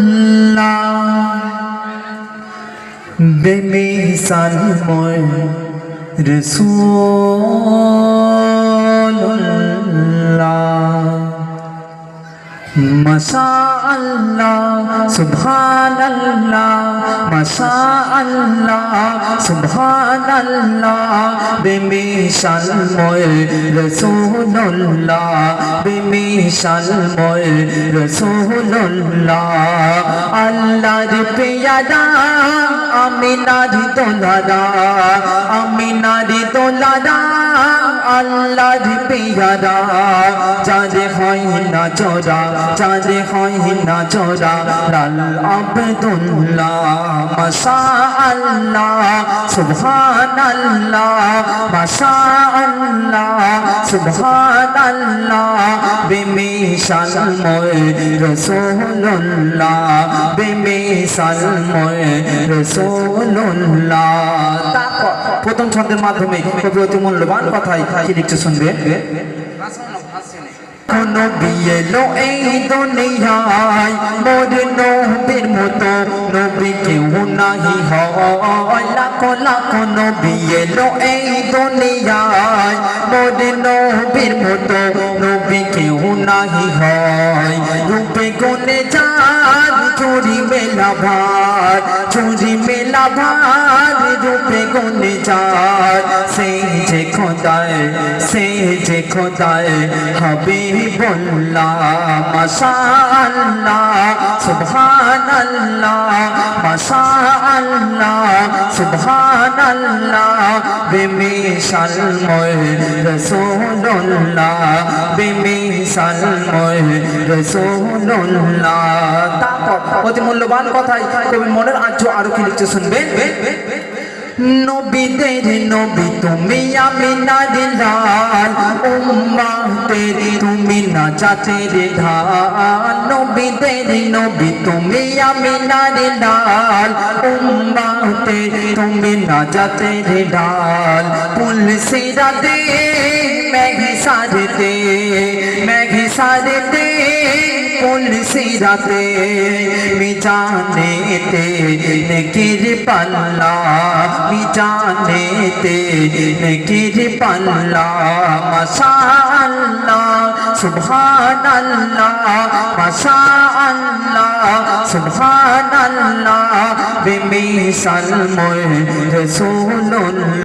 সুবহানাল্লাহ বেমিসাল মই রাসূলুল্লাহ মাশাআল্লাহ সুবহানাল্লাহ মাশাআল্লাহ সুবহানাল্লাহ বেমিসাল মই রাসূলুল্লাহ বেমিসাল মই রাসূলুল্লাহ আল্লাহর পেয়ারা আমিনার দোলারা আমিনার দোলারা আল্লাহর পেয়ারা যারে হয় না চোরা যারে হয় না চোরা লাল আব্দুল্লাহ মাশাআল্লাহ সুবহানাল্লাহ মাশাআল্লাহ সুবহানাল্লাহ বেমিসাল মই রাসূলুল্লাহ বেমিসাল মই রাসূলুল্লাহ। তারপর প্রথম ছন্দের মাধ্যমে কবি অতি মূল্যবান কথাই কি লিখতে শুনবে। নবী এলো এই দুনিয়ায় মোর নবীর মতো নবী কেউ নাহি হয় লাখো লাখো নবী এলো এই দুনিয়ায় মোর নবীর মতো নবী কেউ নাহি হয় রূপে গুণে চাঁদ চুরি মেলা ভার চুরি মেলা ভার রূপে গুণে চাঁদ সেই যে খোদায় সেই যে খোদায় হাবিবুল্লাহ মাশাআল্লাহ সুবহানাল্লাহ মাশাআল্লাহ সুবহানাল্লাহ বেমিসাল মই রাসূলুল্লাহ বেমিসাল মই রাসূলুল্লাহ। তারপর অতি মূল্যবান কথাই কবি মনের আঁচু আরো কি লিখতে শুনবে। নবীদের নবী তুমি আমিনার লাল উম্মতের তুমি নাজাতের ঢাল নবীদের নবী তুমি আমিনার লাল উম্মতের তুমি নাজাতের ঢাল পুলসিরাতে মেঘে সারতে পুলসিরাতে মিজানেতে নেকির পাল্লা মিজানেতে নেকির পাল্লা মাশাআল্লাহ সুবহানাল্লাহ মাশাআল্লাহ সুবহানাল্লাহ বেমিসাল মই রাসূলুল্লাহ।